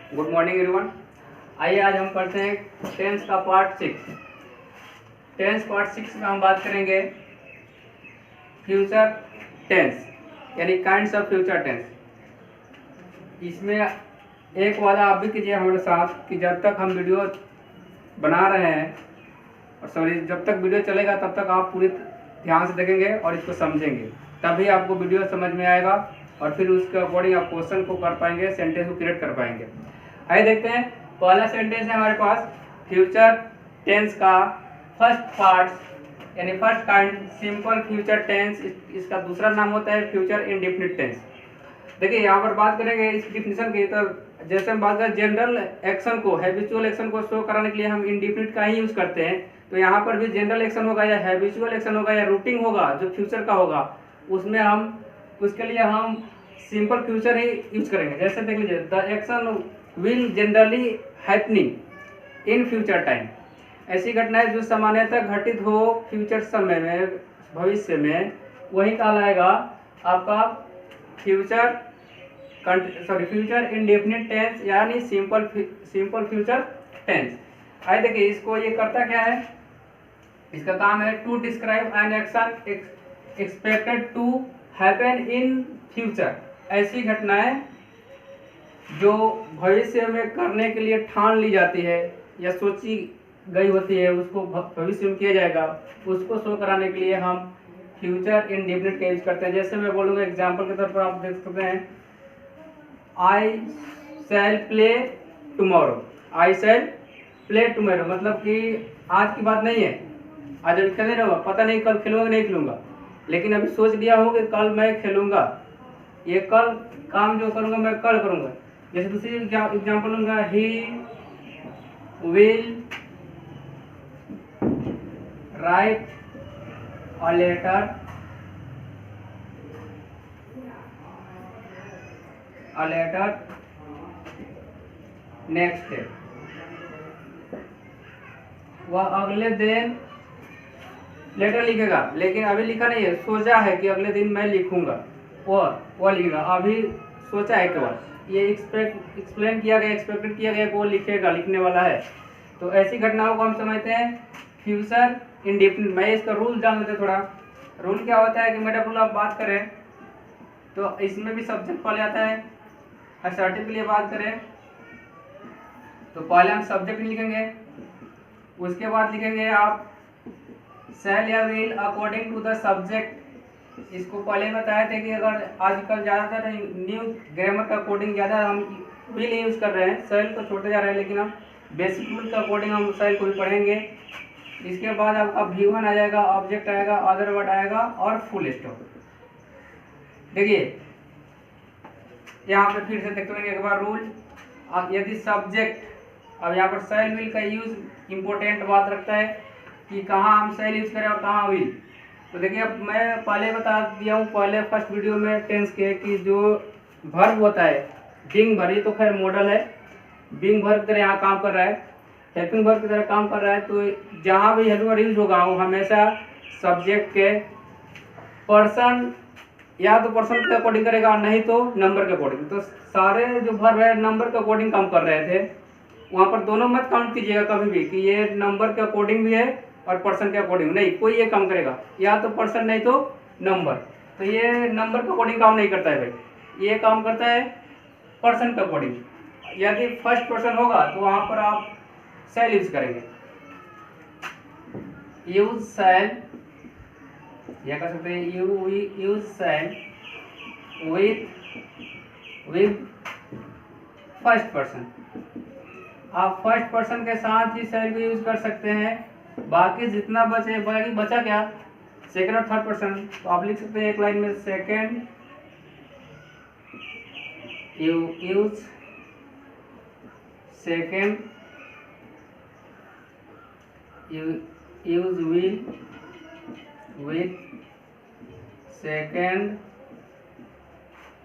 Good morning everyone. आइए आज हम पढ़ते हैं टेंस का पार्ट 6। टेंस पार्ट 6 में हम बात करेंगे फ्यूचर टेंस यानी काइंड्स ऑफ फ्यूचर टेंस। इसमें एक वादा आप भी कीजिए हमारे साथ कि जब तक हम वीडियो बना रहे हैं और सॉरी जब तक वीडियो चलेगा तब तक आप पूरी ध्यान से देखेंगे और इसको समझेंगे, तभी आपको वीडियो समझ में आएगा और फिर उसके अकॉर्डिंग आप क्वेश्चन को कर पाएंगे, सेंटेंस को क्रिएट कर पाएंगे। आइए देखते हैं। पहला सेंटेंस है हमारे पास फ्यूचर टेंस का फर्स्ट पार्ट यानी first kind simple future tense. इसका दूसरा नाम होता है फ्यूचर इंडेफिनिट टेंस। देखिए यहाँ पर बात करेंगे इस डिफिनेशन की, तो जैसे हम बात करें जनरल एक्शन को, हैबिचुअल एक्शन को शो कराने के लिए हम इंडेफिनिट का ही यूज करते हैं। तो यहाँ पर भी जनरल एक्शन होगा या हैबिचुअल एक्शन होगा या रूटीन होगा जो फ्यूचर का होगा, उसमें हम उसके लिए हम सिंपल फ्यूचर ही यूज करेंगे। जैसे देख लीजिए, the action will generally happening in future time. ऐसी घटनाएं जो सामान्यतः घटित हो फ्यूचर समय में, भविष्य में, वही कहलाएगा आपका फ्यूचर फ्यूचर इंडेफिनिट टेंस यानी सिंपल फ्यूचर टेंस। आइए देखिए इसको ये करता क्या है। इसका काम है to describe an action expected to happen in future. ऐसी घटनाएं जो भविष्य में करने के लिए ठान ली जाती है या सोची गई होती है, उसको भविष्य में किया जाएगा, उसको शो कराने के लिए हम फ्यूचर इंडेफिनिट का यूज करते हैं। जैसे मैं बोलूँगा एग्जाम्पल के तौर पर आप देख सकते हैं, I shell play tomorrow. I shell play tomorrow मतलब कि आज की बात नहीं है, आज अभी खेलने रहूँगा, पता नहीं कल खेलूँगा नहीं खेलूँगा, लेकिन अभी सोच लिया हूँ कि कल मैं खेलूँगा, ये कल काम जो करूँगा मैं कल करूँगा। जैसे दूसरी एग्जाम्पल लूँगा, he will write a letter next day. वह अगले दिन लेटर लिखेगा, लेकिन अभी लिखा नहीं है, सोचा है कि अगले दिन मैं लिखूंगा, वह लिखेगा, अभी सोचा है केवल, ये एक्सप्लेन किया गया, एक्सपेक्टेड किया गया कि वो लिखेगा, लिखने वाला है। तो ऐसी घटनाओं को हम समझते हैं फ्यूचर इंडेफिनिट। मैं इसका रूल जान लेते थोड़ा। रूल क्या होता है कि मेरा रूल आप बात करें तो इसमें भी सब्जेक्ट पहले आता है। असर्टिव के लिए बात करें तो पहले हम सब्जेक्ट लिखेंगे, उसके बाद लिखेंगे आप शैल या will according to the subject. इसको पहले बताया था कि अगर आजकल ज़्यादातर न्यू ग्रामर का अकॉर्डिंग ज़्यादा हम विल यूज़ कर रहे हैं, शैल को छोड़ते जा रहे हैं, लेकिन हम बेसिक रूल का अकॉर्डिंग हम शैल को भी पढ़ेंगे। इसके बाद आपका V1 आ जाएगा, ऑब्जेक्ट आएगा, अदर वर्ड आएगा और फुल स्टॉप। देखिए यहाँ पर फिर से देखते हैं एक बार रूल। यदि सब्जेक्ट, अब यहाँ पर शैल विल का यूज इम्पोर्टेंट बात रखता है कि कहाँ हम शैल यूज करें और कहाँ विल। तो देखिए अब मैं पहले बता दिया हूँ पहले फर्स्ट वीडियो में टेंस के कि जो वर्ब होता है बीइंग वर्ब, ये तो खैर मॉडल है, बीइंग वर्ब की तरह यहाँ काम कर रहा है, हेल्पिंग वर्ब की तरह काम कर रहा है। तो जहाँ भी हेल्पिंग वर्ब यूज होगा वो हमेशा सब्जेक्ट के पर्सन या तो पर्सन के अकॉर्डिंग करेगा और नहीं तो नंबर के अकॉर्डिंग। तो सारे जो वर्ब है नंबर के अकॉर्डिंग काम कर रहे थे, वहाँ पर दोनों मत काउंट कीजिएगा कभी भी कि ये नंबर के अकॉर्डिंग भी है और पर्सन के अकॉर्डिंग नहीं। कोई ये काम करेगा या तो पर्सन नहीं तो नंबर, तो ये नंबर के अकॉर्डिंग काम नहीं करता है भाई, ये काम करता है पर्सन के अकॉर्डिंग। यदि फर्स्ट पर्सन होगा तो वहाँ पर आप शैल यूज करेंगे, यूज शैल, या कर सकते हैं use shall with first person. आप फर्स्ट पर्सन के साथ ही शैल भी यूज कर सकते हैं। बाकी जितना बचे, बाकी बचा क्या, सेकंड और थर्ड पर्सन, तो आप लिख सकते हैं एक लाइन में second use second use will with second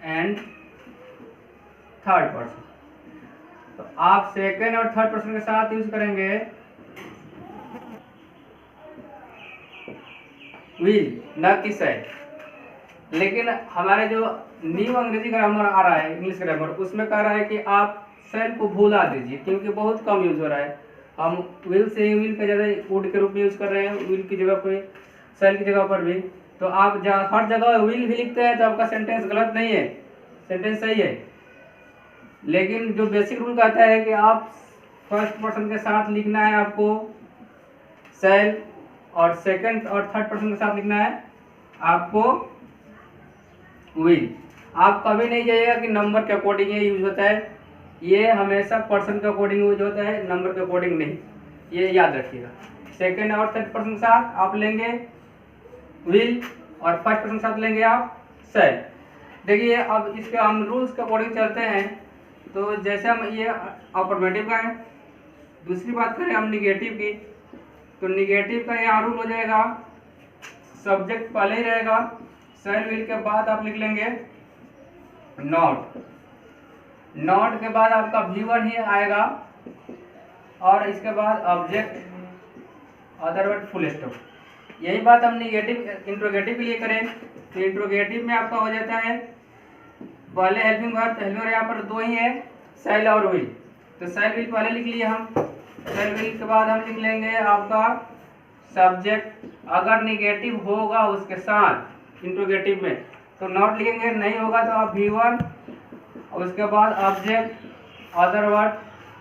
and third person. तो आप सेकंड और थर्ड पर्सन के साथ यूज करेंगे विल, न कि शैल। लेकिन हमारे जो न्यू अंग्रेजी ग्रामर आ रहा है, इंग्लिश ग्रामर, उसमें कह रहा है कि आप सेल को भुला दीजिए, क्योंकि बहुत कम यूज हो रहा है। हम विल से ही विल का ज़्यादा वुड के रूप में यूज़ कर रहे हैं, विल की जगह पे, सेल की जगह पर भी। तो आप जहाँ हर जगह विल भी लिखते हैं तो आपका सेंटेंस गलत नहीं है, सेंटेंस सही है। लेकिन जो बेसिक रूल कहता है कि आप फर्स्ट पर्सन के साथ लिखना है आपको सेल, और सेकंड और थर्ड पर्सन के साथ लिखना है आपको विल। आप कभी नहीं जाइएगा कि नंबर के अकॉर्डिंग ये यूज होता है, ये हमेशा पर्सन के अकॉर्डिंग यूज होता है, नंबर के अकॉर्डिंग नहीं, ये याद रखिएगा। सेकंड और थर्ड पर्सन के साथ आप लेंगे विल, और फर्स्ट पर्सन के साथ लेंगे आप सेल। देखिए अब इसके हम रूल्स के अकॉर्डिंग चलते हैं। तो जैसे हम ये अफर्मेटिव का है, दूसरी बात करें हम निगेटिव की, तो निगेटिव का यहाँ रूल हो जाएगा, सब्जेक्ट पहले ही रहेगा, सेल विल के बाद आप लिख लेंगे नॉट, नॉट के बाद आपका V1 ही आएगा, और इसके बाद ऑब्जेक्ट, अदरवाइज फुल स्टॉप। यही बात हम निगेटिव इंट्रोगेटिव के लिए करें तो इंट्रोगेटिव में आपका हो जाता है पहले हेल्पिंग वर्ब, हेल्पिंग वर्ब यहाँ पर दो ही है, सेल और विल। तो सेल विल पहले लिख लिए हम, सेल विल के बाद हम लिख लेंगे आपका सब्जेक्ट, अगर निगेटिव होगा उसके साथ इंट्रोगेटिव में तो नॉट लिखेंगे, नहीं होगा तो आप V1, और उसके बाद ऑब्जेक्ट, अदर वर्ड,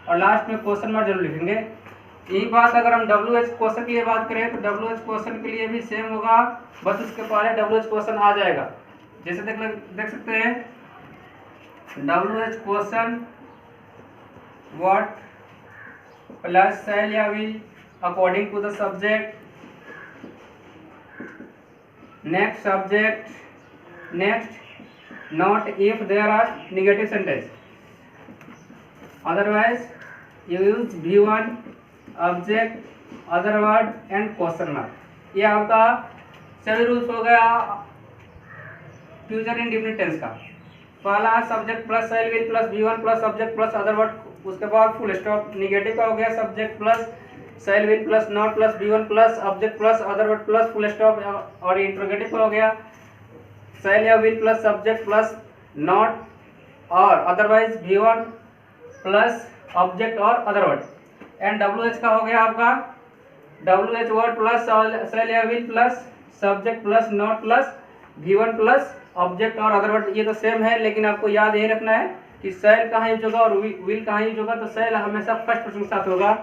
और लास्ट में क्वेश्चन मार्क जरूर लिखेंगे। यही बात अगर हम WH क्वेश्चन के लिए बात करें तो WH क्वेश्चन के लिए भी सेम होगा, बस उसके पहले WH क्वेश्चन आ जाएगा। जैसे देख सकते हैं WH question what plus shall या will according to the subject, next subject, next not if there are negative sentence, otherwise you use V1, object, other word and question mark. ये आपका सभी rules हो गया फ्यूचर इंडेफिनिट टेंस का। पहला subject plus shall will plus V1 plus object plus other word, उसके बाद full stop. Negative का हो गया subject plus shall will plus not plus V1 plus object plus other word plus full stop. और interrogative का हो गया shall या will plus subject plus not और अदरवाइज V1 प्लस ऑब्जेक्ट और अदर वर्ड। एंड WH का हो गया आपका WH वर्ड प्लस सेल या will plus subject plus not plus V1 plus object और अदर वर्ड। ये तो सेम है, लेकिन आपको याद यही रखना है कि सेल कहाँ यूज होगा और विल कहाँ यूज होगा। तो सेल हमेशा फर्स्ट पर्सन के साथ होगा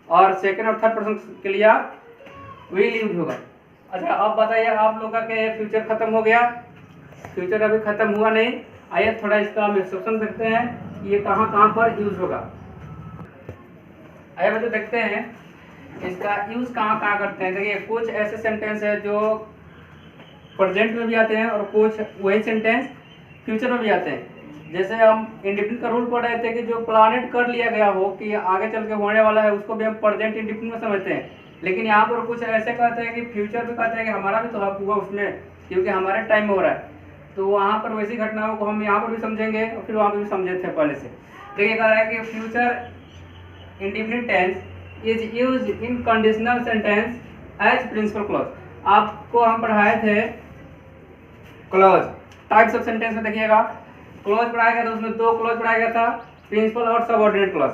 और सेकंड और थर्ड पर्सन के लिए विल यूज होगा। अच्छा अब बताइए आप लोग का क्या फ्यूचर खत्म हो गया? फ्यूचर अभी खत्म हुआ नहीं। आइए थोड़ा इसका हम एक्सेप्शन देखते हैं कि ये कहाँ कहाँ पर यूज होगा। आइए बच्चों देखते हैं इसका यूज कहाँ कहाँ करते हैं। देखिए कुछ ऐसे सेंटेंस है जो प्रेजेंट में भी आते हैं और कुछ वही सेंटेंस फ्यूचर में भी आते हैं। जैसे हम इंडेफिनिट का रूल पढ़ रहे थे कि जो प्लानेट कर लिया गया हो कि आगे चल के होने वाला है उसको भी हम प्रेजेंट इंडेफिनिट में समझते हैं। लेकिन यहाँ पर कुछ ऐसे कहते हैं कि फ्यूचर भी कहते हैं कि हमारा भी तो हक हुआ उसमें, क्योंकि हमारे टाइम में हो रहा है। तो वहाँ पर वैसी घटनाओं को हम यहाँ पर भी समझेंगे और फिर वहाँ पर भी समझे थे पहले से। देखिए कह रहा है कि future indefinite tense is use in conditional sentence as principal clause. आपको हम पढ़ाए थे क्लॉज टाइप्स ऑफ सेंटेंस में। देखिएगा क्लॉज पढ़ाया गया था, उसमें दो क्लॉज पढ़ाया गया था, प्रिंसिपल और सबऑर्डिनेट क्लॉज।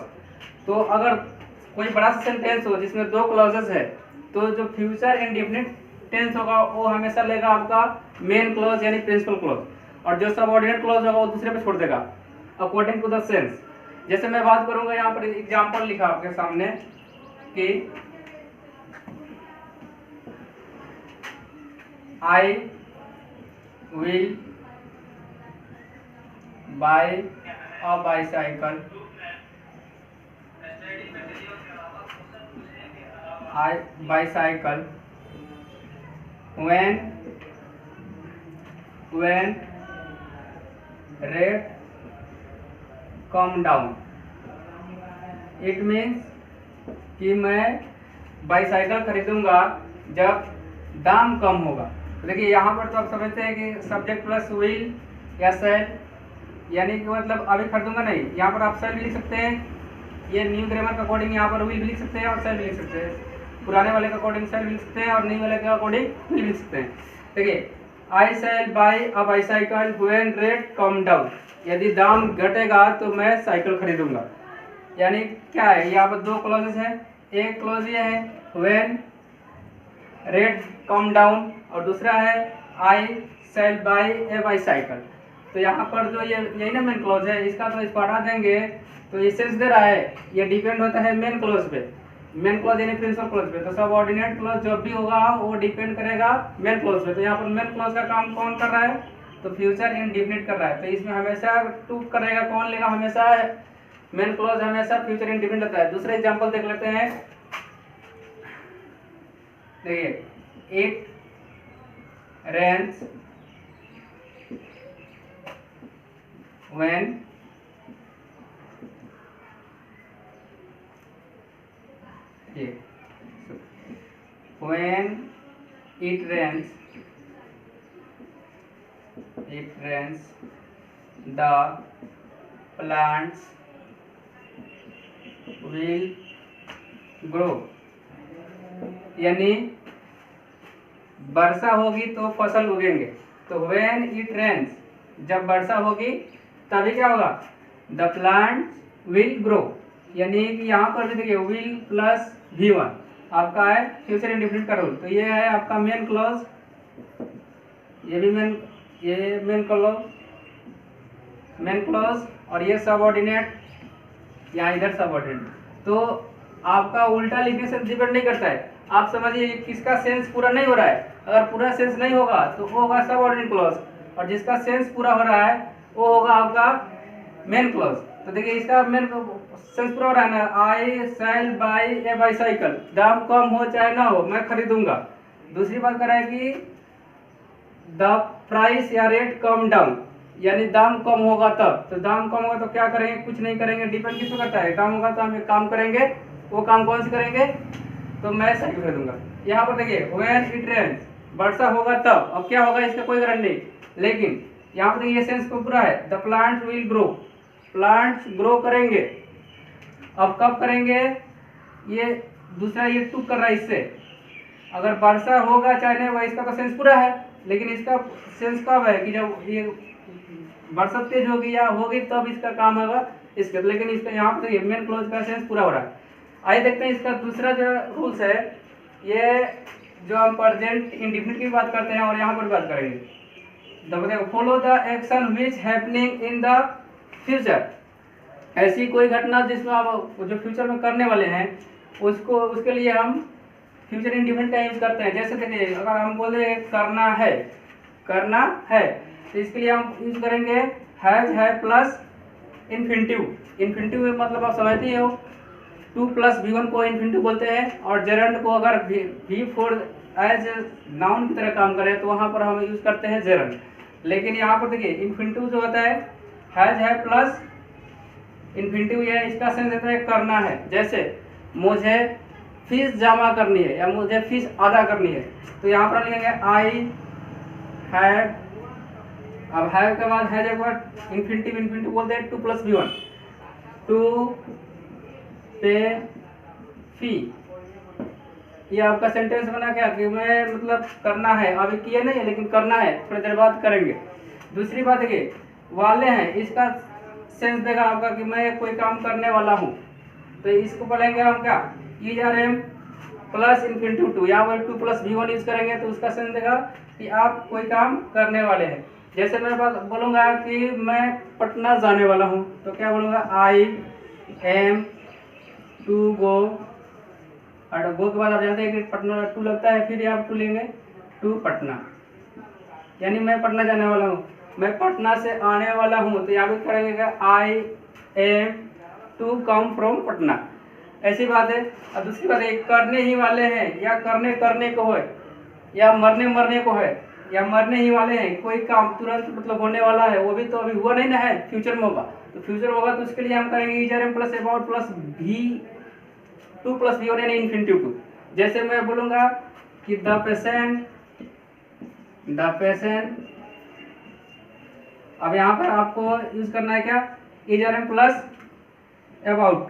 तो अगर कोई बड़ा सा सेंटेंस हो जिसमें दो क्लॉजेस है तो जो फ्यूचर इंडेफिनिट टेंस होगा वो हमेशा लेगा आपका मेन क्लॉज यानी प्रिंसिपल क्लॉज, और जो सबऑर्डिनेट क्लॉज होगा वो दूसरे पे छोड़ देगा अकॉर्डिंग टू द सेंस। जैसे मैं बात करूंगा यहाँ पर एग्जांपल लिखा आपके सामने कि I will buy a bicycle, I bicycle when rate come down। It means कि मैं बाईसाइकिल खरीदूंगा जब दाम कम होगा। तो देखिए यहाँ पर तो आप समझते हैं कि सब्जेक्ट प्लस विल या सेल, यानी कि मतलब अभी खरीदूंगा नहीं। यहाँ पर आप सेल भी लिख सकते हैं, ये न्यू ग्रामर के अकॉर्डिंग यहाँ पर विल भी लिख सकते हैं और सेल भी लिख सकते हैं। पुराने वाले के अकॉर्डिंग सेल भी लिख सकते हैं और न्यू वाले के अकॉर्डिंग विल लिख सकते हैं। देखिए I shall buy a bicycle when rate come down, यदि दाम घटेगा तो मैं साइकिल खरीदूंगा। यानी क्या है, यहाँ पर दो क्लॉजेस हैं, एक क्लॉज ये है व्हेन रेट कम डाउन और दूसरा है आई सेल बाई ए बाईसाइकिल। तो यहाँ पर जो ये यही ना मेन क्लॉज है, इसका तो इसको हटा देंगे तो ये सेंस दे रहा है, ये डिपेंड होता है मेन क्लॉज पे, मेन क्लॉज यानी प्रिंसिपल क्लॉज पे। तो सबऑर्डिनेट क्लॉज जो भी होगा वो डिपेंड करेगा मेन क्लॉज पे। तो यहाँ पर मेन क्लॉज का काम कौन कर रहा है, तो फ्यूचर इंडेफिनिट कर रहा है। तो इसमें हमेशा टू करेगा कौन लेगा, हमेशा मेन क्लॉज हमेशा फ्यूचर इंडेफिनिट लेता है। दूसरा एग्जांपल देख लेते हैं, देखिए it rains when when it rains the plants will grow। यानी वर्षा होगी तो फसल उगेंगे। तो when it rains, जब वर्षा होगी तभी क्या होगा, the plants will grow। यानी कि यहाँ पर भी देखिए will प्लस V1 आपका है फ्यूचर इंडेफिनिट का रूल। तो ये है आपका मेन क्लॉज, ये भी मेन क्लॉज और ये सबऑर्डिनेट, यहाँ इधर सबऑर्डिनेट। तो आपका उल्टा लिखने से डिपेंड नहीं करता है, आप समझिए किसका सेंस पूरा नहीं हो रहा है। अगर पूरा सेंस नहीं होगा तो वो होगा सबऑर्डिनेट क्लॉज, और जिसका सेंस पूरा हो रहा है वो होगा आपका मेन क्लॉज। तो देखिए इसका मेन सेंस पूरा हो रहा है ना, आई सेल बाई ए बाईसाइकिल, दाम कम हो चाहे ना हो मैं खरीदूंगा। दूसरी बात कर रहा है कि द प्राइस या रेट कम डाउन, यानी दाम कम होगा तब। तो दाम कम होगा तो क्या करेंगे, कुछ नहीं करेंगे, डिपेंड किस पे करता है, दाम होगा तो हम एक काम करेंगे, वो काम कौन से करेंगे, तो मैं साइकिल खरीदूंगा। यहाँ पर देखिए व्हेन इट रेन्स, वर्षा होगा तब, अब क्या होगा इसका कोई गारंटी नहीं, लेकिन यहाँ पर देखिए ये सेंस पूरा है, the plant will grow, plants grow करेंगे। अब कब करेंगे, ये दूसरा ये टू कर रहा है इससे, अगर वर्षा होगा चाहे नहीं होगा इसका तो सेंस पूरा है, लेकिन इसका सेंस कब है कि जब ये वर्षा तेज होगी या होगी तब इसका काम होगा इसका। लेकिन इसका यहाँ पर मेन क्लॉज का सेंस पूरा हो रहा है। आइए देखते हैं इसका दूसरा जो रूल्स है, ये जो हम प्रेजेंट इंडेफिनिट की बात करते हैं और यहाँ पर बात करेंगे। Follow the action which happening in the future, ऐसी कोई घटना जिसमें आप जो फ्यूचर में करने वाले हैं उसको, उसके लिए हम फ्यूचर इंडेफिनिट का यूज करते हैं। जैसे देखिए अगर हम बोले करना है तो इसके लिए हम यूज करेंगे हैज है प्लस इन्फिनिटिव। इन्फिनिटिव में मतलब आप समझते ही हो, 2 प्लस V1 को इन्फिनिटिव बोलते हैं, और जेरंड को अगर V4 एज नाउन की तरह काम करे तो वहाँ पर हम यूज करते हैं जेरंड। लेकिन यहाँ पर देखिए इन्फिनिटिव जो होता है हैज है प्लस इन्फिनिटिव, है इसका सेंस देता है करना है। जैसे मुझे फीस जमा करनी है या मुझे फीस अदा करनी है, तो यहाँ पर लिखेंगे आई हैव, अब हैव के बाद हैज एक बार इन्फिनिटिव बोलते हैं 2 प्लस V1, टू पे फी। ये आपका सेंटेंस बना क्या कि मैं मतलब करना है, अभी किए नहीं है लेकिन करना है, थोड़ी देर बाद करेंगे। दूसरी बात है वाले हैं, इसका सेंस देगा आपका कि मैं कोई काम करने वाला हूँ, तो इसको बोलेंगे हम क्या, ERM प्लस इन्फिनिटिव 2, यहाँ पर 2 प्लस V1 यूज करेंगे तो उसका सेंस देगा कि आप कोई काम करने वाले हैं। जैसे मैं बात बोलूँगा कि मैं पटना जाने वाला हूँ, तो क्या बोलूँगा, आई एम टू गो, और गो के बाद आप जानते हैं कि पटना टू लगता है, फिर आप टू लेंगे टू पटना, यानी मैं पटना जाने वाला हूँ, मैं पटना से आने वाला हूँ, तो यहाँ पे करेंगे I am to come from Patna. ऐसी बात है। और दूसरी बात है करने ही वाले हैं, या करने को है, या मरने को है, या मरने ही वाले हैं, कोई काम तुरंत मतलब होने वाला है, वो भी तो अभी हुआ नहीं ना है, फ्यूचर में होगा। तो फ्यूचर में होगा तो उसके लिए हम करेंगे is are am plus about plus V2 plus V1 यानी इन्फिनिटिव 2। जैसे मैं बोलूँगा कि द पेशेंट, अब यहाँ पर आपको यूज करना है क्या, इजरम प्लस अबाउट,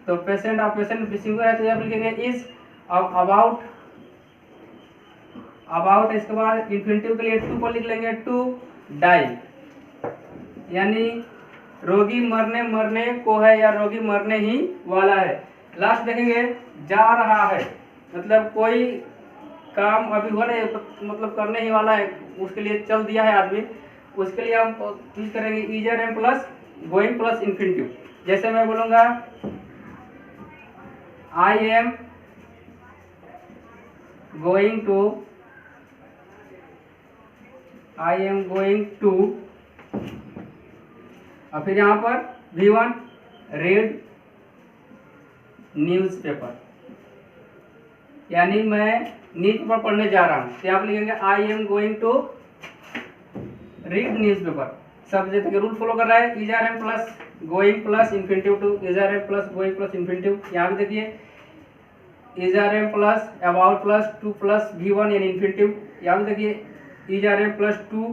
तो पेशेंट, आप पेशेंट सिंगुलर है तो यहाँ लिखेंगे इज, अब अबाउट, इसके बाद इन्फिनेटिव के लिए टू को लिख लेंगे टू डाई, यानी रोगी मरने को है या रोगी मरने ही वाला है। लास्ट देखेंगे जा रहा है, मतलब कोई काम अभी हो रहा है, मतलब करने ही वाला है, उसके लिए चल दिया है आदमी, उसके लिए हम यूज करेंगे is are am plus going plus infinitive. जैसे मैं बोलूँगा आई एम गोइंग टू, और फिर यहाँ पर V1 रीड न्यूज़पेपर, यानी मैं न्यूज़पेपर पढ़ने जा रहा हूँ। तो यहाँ पर लिखेंगे I am going to read newspaper. सब जगह रूल फॉलो कर रहा है, is are am plus going plus infinitive to is are am plus going plus infinitive. यहाँ पे देखिए is are am plus about plus to plus V1 यानी infinitive. यहाँ पे देखिए is are am plus to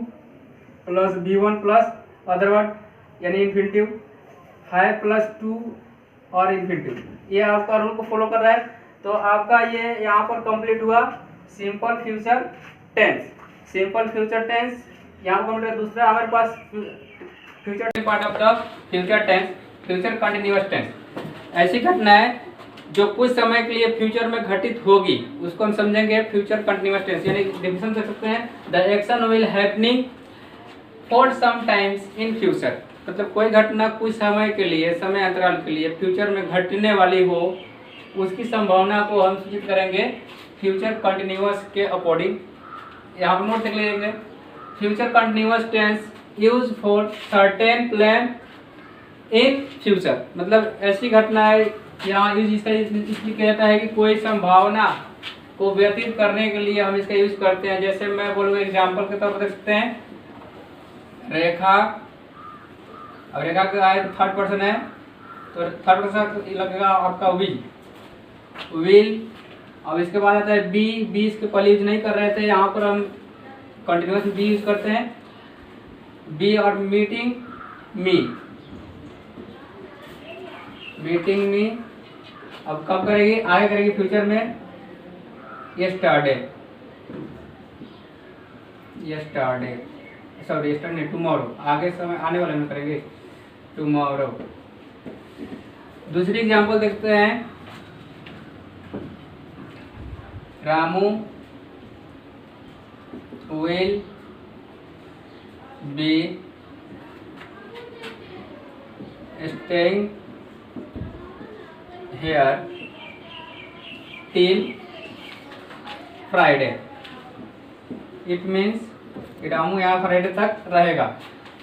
plus V1 plus other word यानी infinitive, 5 plus 2 और infinitive. ये आपका रूल को फॉलो कर रहा है। तो आपका ये यहाँ पर कंप्लीट हुआ simple future tense. Simple future tense यहाँ पर कंप्लीट। दूसरा हमारे पास future part of the future tense, future continuous tense. ऐसी घटनाएं जो कुछ समय के लिए फ्यूचर में घटित होगी उसको हम समझेंगे फ्यूचर कंटिन्यूअस टेंस। यानी डेफिनेशन दे सकते हैं the action will happening for some times in future, मतलब कोई घटना कुछ समय के लिए, समय अंतराल के लिए फ्यूचर में घटने वाली हो, उसकी संभावना को हम सूचित करेंगे फ्यूचर कंटिन्यूअस के अकॉर्डिंग। यहाँ पर नोट देख लीजिए, future continuous tense use for certain plan in future, मतलब ऐसी घटनाएं यहाँ यूज इसलिए किया जाता है कि कोई संभावना को व्यतीत करने के लिए हम इसका यूज करते हैं। जैसे मैं बोलूँगा एग्जाम्पल के तौर पर देख सकते हैं, रेखा, अब रेखा का थर्ड पर्सन है तो थर्ड पर्सन लगेगा आपका विल। अब इसके बाद आता है बी इसके पहले यूज नहीं कर रहे थे, यहाँ पर हम कंटिन्यूअस बी यूज करते हैं, बी और मीटिंग मी। अब कब करेगी, आगे करेगी फ्यूचर में, यस्टरडे सॉरी यस्टरडे टुमारो, आगे समय आने वाले में करेंगे टुमारो। दूसरी एग्जांपल देखते हैं, Ramu will be staying hair till Friday. It means Ramu यहाँ फ्राइडे तक रहेगा।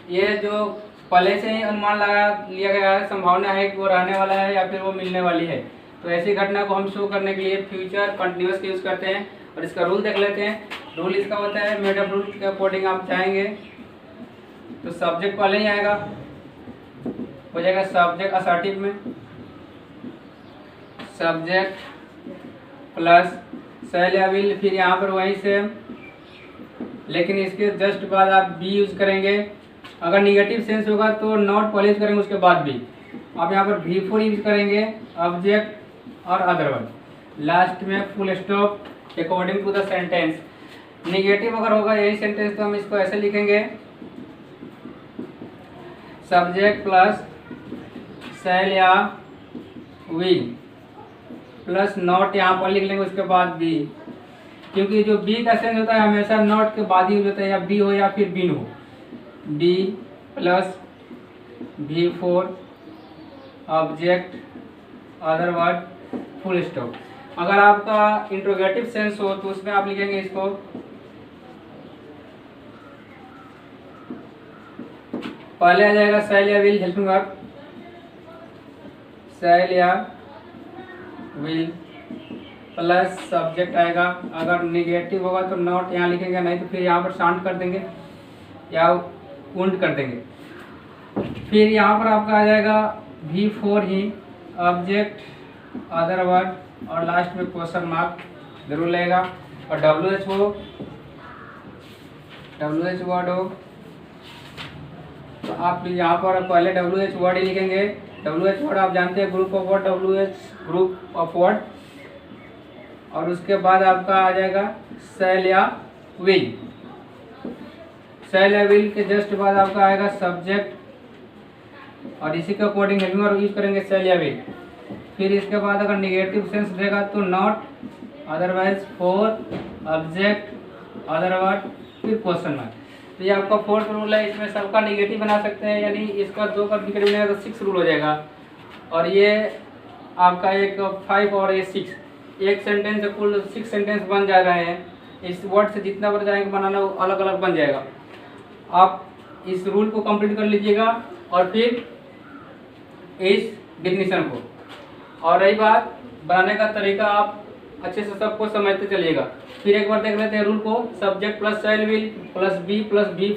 ये जो पहले से ही अनुमान लगा लिया गया है, संभावना है कि वो रहने वाला है या फिर वो मिलने वाली है। तो ऐसी घटना को हम शो करने के लिए फ्यूचर कंटिन्यूअस का यूज करते हैं। और इसका रूल देख लेते हैं। रूल इसका होता है मेड अप रूल के अकॉर्डिंग आप चाहेंगे तो सब्जेक्ट पहले ही आएगा, हो जाएगा सब्जेक्ट असर्टिव में, सब्जेक्ट प्लस शैल या विल, फिर यहाँ पर वहीं से, लेकिन इसके जस्ट बाद आप बी यूज करेंगे। अगर निगेटिव सेंस होगा तो नॉट पहले यूज करेंगे, उसके बाद भी आप यहाँ पर V4 यूज करेंगे, ऑब्जेक्ट और अदर वर्ड, लास्ट में full stop according to the sentence. Negative अगर होगा यही सेंटेंस तो हम इसको ऐसे लिखेंगे, सब्जेक्ट प्लस शैल या विल प्लस नॉट यहाँ पर लिख लेंगे, उसके बाद बी, क्योंकि जो बी का सेंस होता है हमेशा नॉट के बाद ही होता है, या बी हो या फिर बिन हो। Be plus V4 object other word full stop. अगर आपका इंट्रोगेटिव सेंस हो तो उसमें आप लिखेंगे इसको पहले आ जाएगा शैल या विल हेल्पिंग वर्ब, शैल या विल प्लस सब्जेक्ट आएगा। अगर निगेटिव होगा तो नॉट यहाँ लिखेंगे, नहीं तो फिर यहाँ पर शांत कर देंगे या वुंड कर देंगे। फिर यहाँ पर आपका आ जाएगा V4 ही ऑब्जेक्ट अदर वर्ड और लास्ट में क्वेश्चन मार्क जरूर लगेगा। और WH वर्ड हो तो आप यहाँ पर पहले WH वर्ड ही लिखेंगे। WH वर्ड आप जानते हैं group of word, WH group of word, और उसके बाद आपका आ जाएगा शैल या विल, शैल या विल के जस्ट बाद आपका आएगा सब्जेक्ट और इसी के अकॉर्डिंग हेल्पिंग वर्ब यूज करेंगे शैल या विल। फिर इसके बाद अगर निगेटिव सेंस देगा तो not, otherwise for, object, other word, फिर क्वेश्चन मार्क। तो ये आपका फोर्थ रूल है, इसमें सबका निगेटिव बना सकते हैं, यानी इसका 2 का निगेटिव बनेगा तो 6 रूल हो जाएगा। और ये आपका एक 5 और ये 6, एक सेंटेंस से कुल 6 सेंटेंस बन जा रहे हैं। इस वर्ड से जितना वर्ड जाएंगे बनाना वो अलग अलग बन जाएगा। आप इस रूल को कंप्लीट कर लीजिएगा और फिर इस डिफिनीशन को। और रही बात बनाने का तरीका, आप अच्छे से सबको समझते चलिएगा। फिर एक बार देख लेते हैं रूल को, subject plus shall will plus be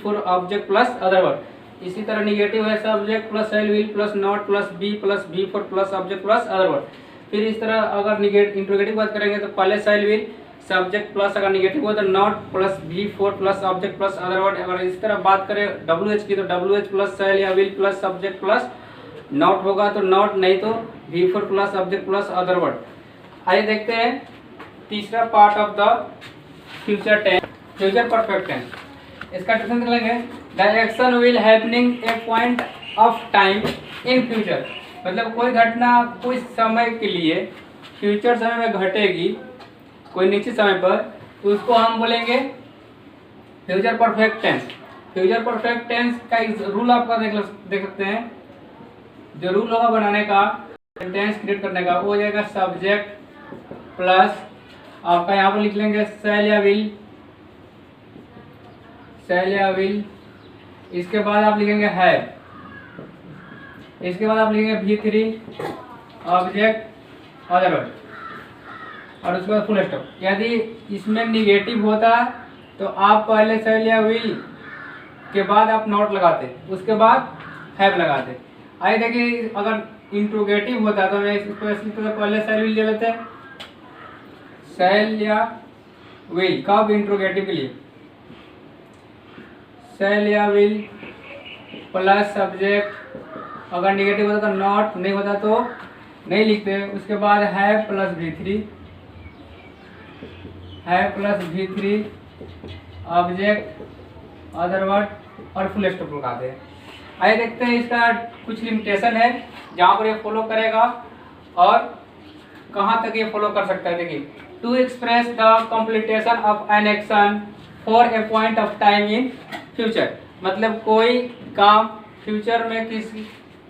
four object plus other word. इसी तरह निगेटिव है subject plus shall will plus not plus be four plus object plus other word. फिर इस तरह अगर इंट्रोगेटिव बात करेंगे तो पहले शैल विल सब्जेक्ट प्लस, अगर निगेटिव हो तो not plus be four plus object plus other word. अगर इस तरह बात करें WH की तो WH प्लस शैल या will plus subject plus not होगा तो नॉट, नहीं तो be four plus object plus other word. आइए देखते हैं तीसरा part of the future tense, future perfect tense. इसका डिफरेंस निकलेंगे, the action will happening a point of time in future. मतलब कोई घटना कुछ समय के लिए फ्यूचर समय में घटेगी, कोई निश्चित समय पर, तो उसको हम बोलेंगे future perfect tense. Future perfect tense का रूल आपका देख सकते हैं। जो रूल होगा बनाने का, टेंस क्रिएट करने का, वो हो जाएगा सब्जेक्ट प्लस आपका यहाँ पर लिख लेंगे शैल या विल, शैल या विल। इसके बाद आप लिखेंगे हैव, इसके बाद आप लिखेंगे V3 ऑब्जेक्ट अदर वर्ड और उसके बाद फुल स्टॉप। यदि इसमें निगेटिव होता तो आप पहले शैल या विल के बाद आप नॉट लगाते, उसके बाद हैव लगाते। आइए देखिए, अगर इंट्रोगेटिव होता तो मैं इसको इसी तरह पहले शैल विल ले लेते हैं, शैल या विल। कब इंट्रोगेटिव के लिए शैल या विल प्लस सब्जेक्ट, अगर निगेटिव होता तो नॉट, नहीं होता तो नहीं लिखते। उसके बाद have plus V3, have plus V3 object other word और फुल स्टॉप लगाते हैं। आइए देखते हैं इसका कुछ लिमिटेशन है जहाँ पर ये फॉलो करेगा और कहाँ तक ये फॉलो कर सकता है। देखिए, to express the completion of an action for a point of time in future. मतलब कोई काम फ्यूचर में किसी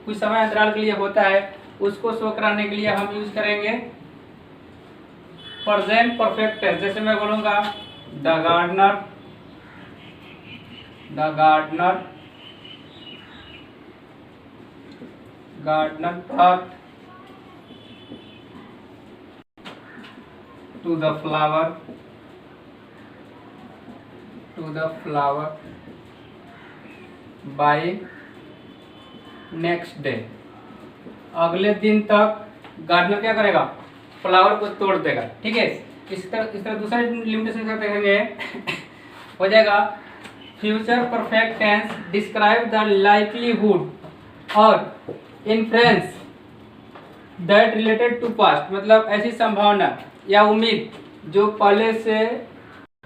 कुछ समय अंतराल के लिए होता है, उसको शो कराने के लिए हम यूज करेंगे प्रेजेंट परफेक्ट टेंस। जैसे मैं बोलूँगा the gardener talked to the flower by next day। अगले दिन तक गार्डनर क्या करेगा, फ्लावर को तोड़ देगा। ठीक है, इस तरह दूसरा लिमिटेशन का देखेंगे हो जाएगा future perfect tense describe the likelihood और influence that related to past. मतलब ऐसी संभावना या उम्मीद जो पहले से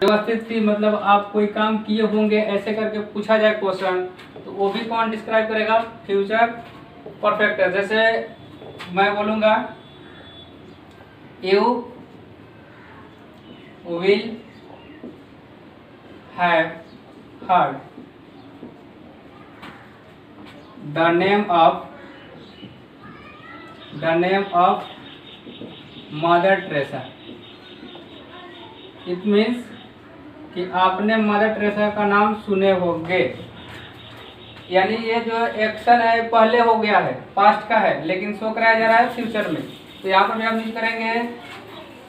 व्यवस्थित थी, मतलब आप कोई काम किए होंगे ऐसे करके पूछा जाए क्वेश्चन, तो वो भी कौन डिस्क्राइब करेगा, फ्यूचर परफेक्ट टेंस। जैसे मैं बोलूँगा you will have heard the name of mother Teresa. It means कि आपने मदर टेरेसा का नाम सुने होंगे। यानी ये जो एक्शन है पहले हो गया है, पास्ट का है, लेकिन शो कराया जा रहा है फ्यूचर में। तो यहाँ पर भी हम यूज करेंगे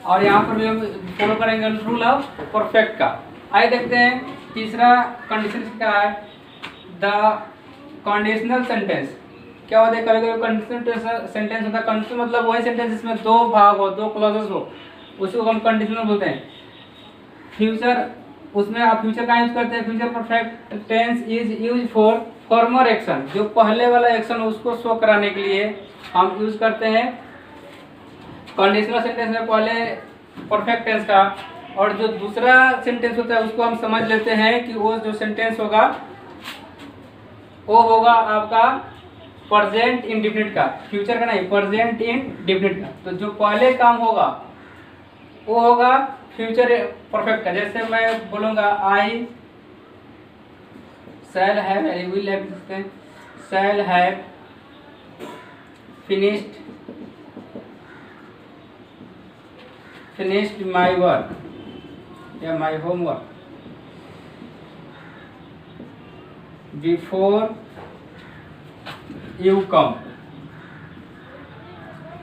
और यहाँ पर भी हम फॉलो करेंगे रूल ऑफ परफेक्ट का। आइए देखते हैं तीसरा कंडीशन क्या है, द कंडीशनल सेंटेंस। क्या होता है, कभी कभी कंडीशनल सेंटेंस होता है। कंडीशनल मतलब वही सेंटेंस जिसमें दो भाग हो, दो क्लॉजेस हो, उसको हम कंडीशनल बोलते हैं। फ्यूचर, उसमें आप फ्यूचर का यूज करते हैं। Future perfect tense is use for former action, जो पहले वाला एक्शन उसको शो कराने के लिए हम यूज करते हैं। कंडीशनल सेंटेंस में पहले परफेक्ट टेंस का और जो दूसरा सेंटेंस होता है उसको हम समझ लेते हैं कि वो जो सेंटेंस होगा वो होगा आपका प्रेजेंट इंडेफिनिट का, फ्यूचर का नहीं, प्रेजेंट इंडेफिनिट का। तो जो पहले काम होगा वो होगा फ्यूचर परफेक्ट का। जैसे मैं बोलूँगा I shall have, I will have, shall have finished my work या my homework before you come.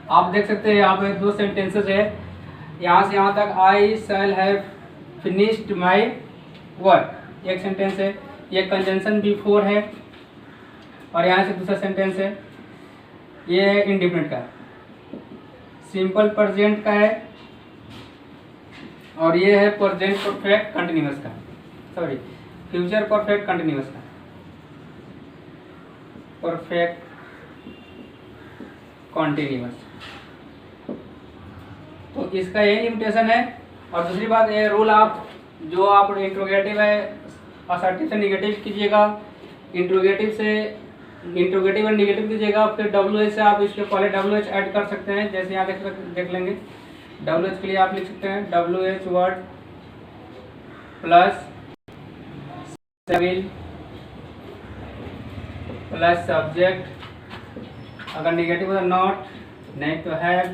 आप देख सकते हैं यहाँ पे दो सेंटेंसेस है, यहाँ से यहाँ तक I shall have finished my work एक सेंटेंस है, ये कंजंक्शन बिफोर है, और यहाँ से दूसरा सेंटेंस है, ये है इंडेफिनिट का, सिंपल प्रेजेंट का है, और ये है प्रेजेंट परफेक्ट कंटिन्यूअस का, सॉरी फ्यूचर परफेक्ट कंटिन्यूअस का, परफेक्ट कॉन्टिन्यूअस। तो इसका ये लिमिटेशन है। और दूसरी बात ये रूल, आप जो आप इंट्रोगेटिव है असर्टिव से निगेटिव कीजिएगा, इंट्रोगेटिव और निगेटिव कीजिएगा, फिर WH से आप इसके पहले WH ऐड कर सकते हैं। जैसे यहाँ देख लेंगे, WH के लिए आप लिख सकते हैं WH word plus will plus subject, अगर निगेटिव होता नॉट, नहीं तो have,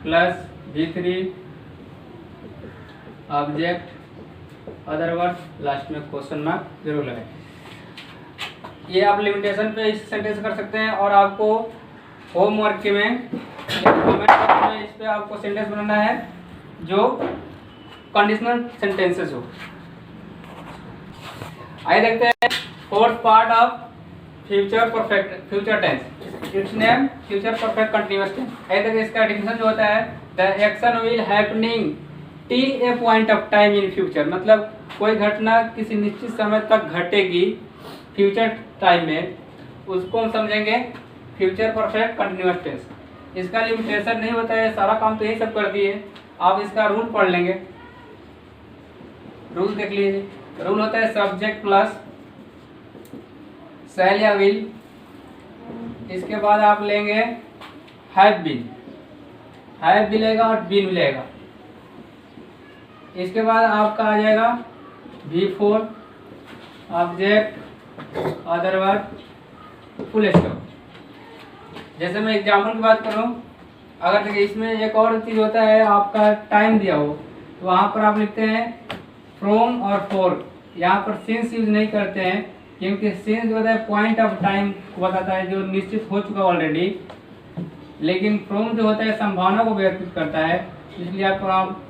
plus V3 object, other word, last में क्वेश्चन मार्क जरूर लगाए। ये आप लिमिटेशन पे इस सेंटेंस कर सकते हैं। और आपको होमवर्क में कमेंट बॉक्स में इस पे आपको सेंटेंस बनाना है जो कंडीशनल सेंटेंसेस हो। आइए देखते हैं fourth part of future tense, it's name future perfect continuous tense. आइए देखिए इसका डेफिनेशन जो होता है, the action will happening till a point of time in future, मतलब कोई घटना किसी निश्चित समय तक घटेगी फ्यूचर टाइम में, उसको हम समझेंगे फ्यूचर परफेक्ट कंटिन्यूअस टेंस। इसका लिमिटेशन नहीं होता है, सारा काम तो यही सब कर दिए, आप इसका रूल पढ़ लेंगे। रूल देख लीजिए, रूल होता है सब्जेक्ट प्लस शैल या विल, इसके बाद आप लेंगे हैव बीन, हैव मिलेगा और बीन मिलेगा, इसके बाद आपका आ जाएगा V4 object, other word, full stop. जैसे मैं एग्जाम्पल की बात करूं, अगर देखिए इसमें एक और चीज़ होता है, आपका टाइम दिया हो तो वहाँ पर आप लिखते हैं फ्रॉम और फॉर, यहाँ पर सिंस यूज नहीं करते हैं, क्योंकि सिंस जो होता है पॉइंट ऑफ टाइम को बताता है जो निश्चित हो चुका ऑलरेडी, लेकिन फ्रॉम जो होता है संभावना को व्यक्त करता है, इसलिए आपको आप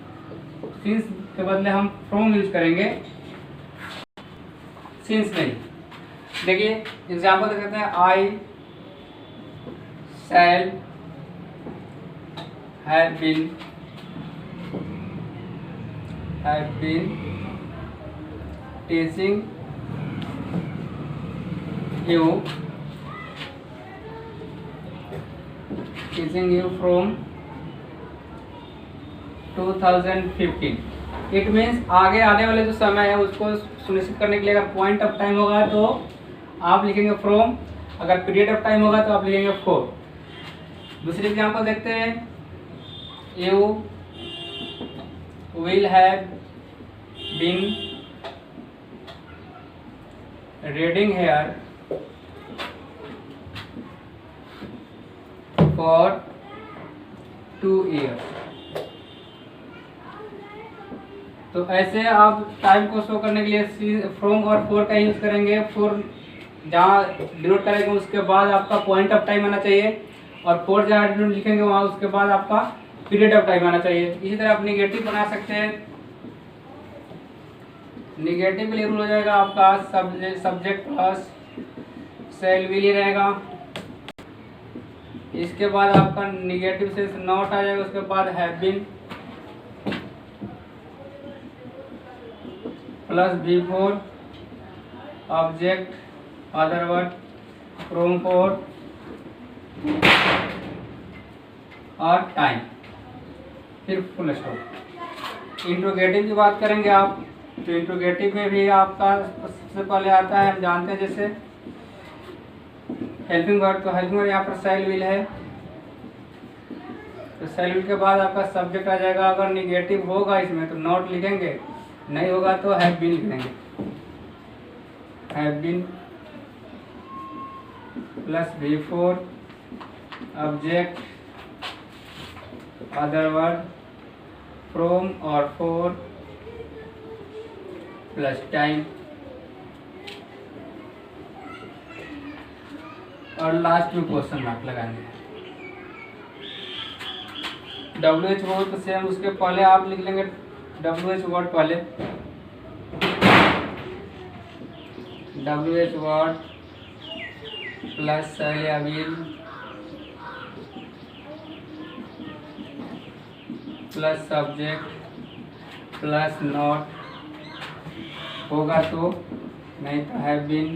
सिंस के बदले हम फ्रॉम यूज करेंगे, सिंस नहीं। देखिए एग्जाम्पल दे सकते हैं, I shall have been teaching you from 2015। It means आगे आने वाले जो समय है उसको सुनिश्चित करने के लिए अगर पॉइंट ऑफ टाइम होगा तो आप लिखेंगे फ्रॉम, अगर पीरियड ऑफ टाइम होगा तो आप लिखेंगे फॉर। दूसरी एग्जांपल देखते हैं, you will have been reading here for 2 years। तो ऐसे आप टाइम को शो करने के लिए फ्रॉम और फॉर का यूज करेंगे। फॉर जहाँ डिनोट करेंगे उसके बाद आपका पॉइंट ऑफ टाइम आना चाहिए, और फॉर जहाँ डिनोट लिखेंगे वहाँ उसके बाद आपका पीरियड ऑफ टाइम आना चाहिए। इसी तरह आप निगेटिव बना सकते हैं। निगेटिव के लिए रूल हो जाएगा आपका subject plus shall will he रहेगा, इसके बाद आपका निगेटिव से नॉट आ जाएगा, उसके बाद have been plus V4 object, other word, from for और टाइम, फिर फुल स्टॉप। इंट्रोगेटिव की बात करेंगे आप, तो इंट्रोगेटिव में भी आपका सबसे पहले आता है, हम जानते हैं जैसे हेल्पिंग वर्ब, तो हेल्पिंग वर्ब यहाँ पर शैल विल है, तो शैल विल के बाद आपका सब्जेक्ट आ जाएगा। अगर निगेटिव होगा इसमें तो नॉट लिखेंगे, नहीं होगा तो हैव बीन लिखेंगे। Have been plus before object other word from और फॉर प्लस टाइम, और लास्ट में क्वेश्चन मार्क लगाएंगे। WH वर्ड तो सेम, उसके पहले आप लिख लेंगे WH वर्ड पहले, WH वर्ड प्लस शैल या will plus subject plus not होगा तो, नहीं तो have been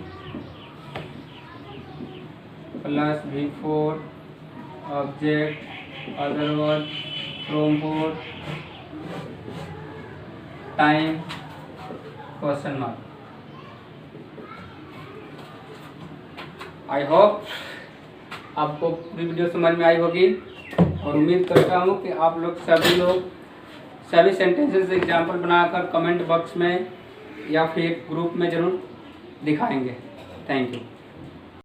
plus before object other word from for time question mark. I hope आपको पूरी वीडियो समझ में आई होगी, और उम्मीद करता हूँ कि आप लोग सभी सेंटेंसेस एग्जाम्पल बनाकर कमेंट बॉक्स में या फिर ग्रुप में ज़रूर दिखाएंगे। Thank you.